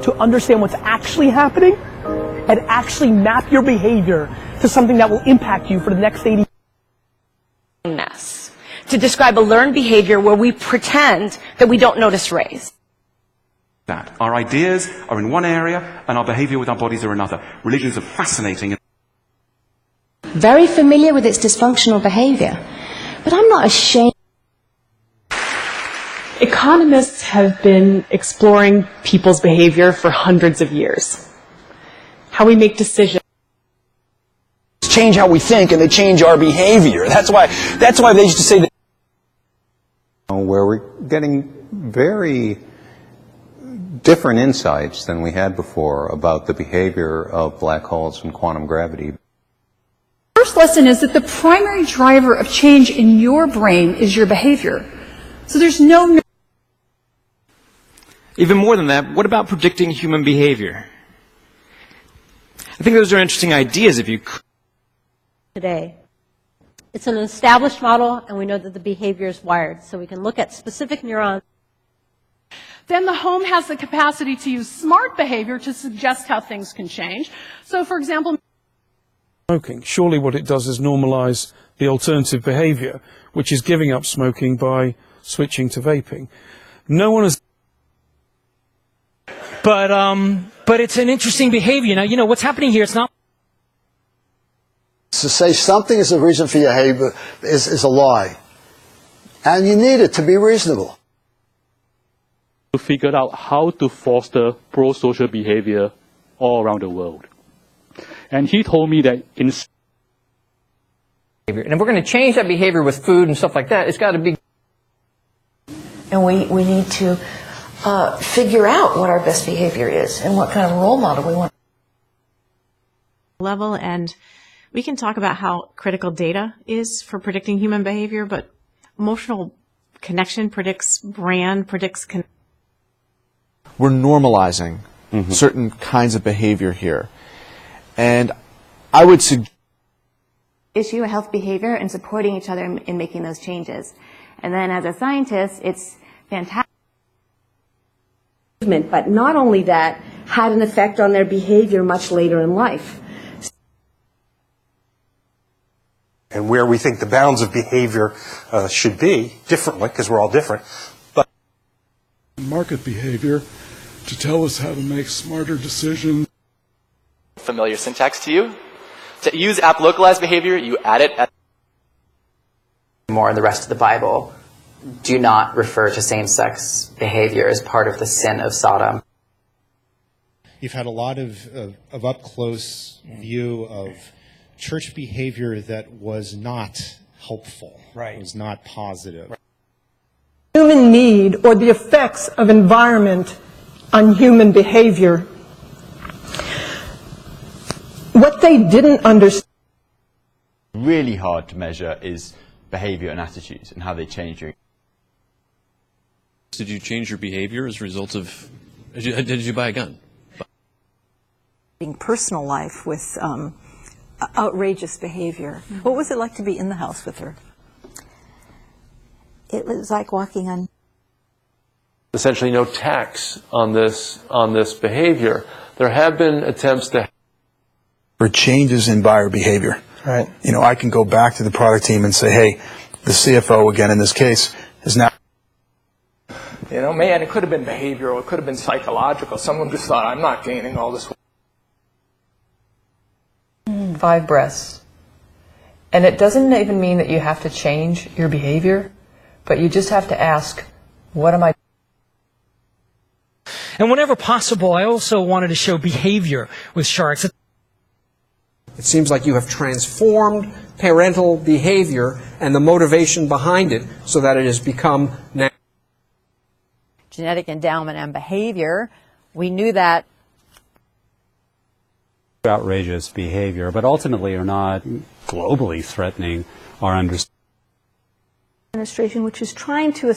to understand what's actually happening and actually map your behavior to something that will impact you for the next 80 years. To describe a learned behavior where we pretend that we don't notice race. That our ideas are in one area and our behavior with our bodies are another. Religions are fascinating. Very familiar with its dysfunctional behavior, but I'm not ashamed. Economists have been exploring people's behavior for hundreds of years. How we make decisions. Change how we think and they change our behavior. That's why they used to say that. Where we're getting very different insights than we had before about the behavior of black holes and quantum gravity. The first lesson is that the primary driver of change in your brain is your behavior. So there's no... Even more than that, what about predicting human behavior? I think those are interesting ideas if you could. Today. It's an established model, and we know that the behavior is wired, so we can look at specific neurons. Then the home has the capacity to use smart behavior to suggest how things can change. So, for example, smoking. Surely what it does is normalize the alternative behavior, which is giving up smoking by switching to vaping. No one has... But it's an interesting behavior. Now, you know, what's happening here, it's not... To say something is the reason for your behavior is a lie. And you need it to be reasonable. To figure out how to foster pro-social behavior all around the world. And he told me that in... And if we're going to change that behavior with food and stuff like that, it's got to be... And we need to figure out what our best behavior is and what kind of role model we want. Level, and we can talk about how critical data is for predicting human behavior, but emotional connection predicts brand, predicts... We're normalizing certain kinds of behavior here. And I would suggest... issue a health behavior and supporting each other in making those changes. And then as a scientist, it's fantastic. But not only that, had an effect on their behavior much later in life. And where we think the bounds of behavior should be differently, because we're all different. But market behavior to tell us how to make smarter decisions. Familiar syntax to you? To use app localized behavior, you add it at more in the rest of the Bible do not refer to same-sex behavior as part of the sin of Sodom. You've had a lot of up-close view of church behavior that was not helpful, was not positive. Human need or the effects of environment on human behavior. What they didn't understand. Really hard to measure is behavior and attitudes and how they change you. Did you change your behavior as a result of, did you buy a gun? Personal life with outrageous behavior. What was it like to be in the house with her? It was like walking on... Essentially no tax on this behavior. There have been attempts to... For changes in buyer behavior. Right. You know, I can go back to the product team and say, hey, the CFO, again in this case, is now... You know, man, it could have been behavioral, it could have been psychological. Someone just thought, I'm not gaining all this. 5 breaths. And it doesn't even mean that you have to change your behavior, but you just have to ask, what am I? And whenever possible, I also wanted to show behavior with sharks. It seems like you have transformed parental behavior and the motivation behind it so that it has become natural. Genetic endowment and behavior, we knew that. Outrageous behavior, but ultimately are not globally threatening our understanding. Administration, which is trying to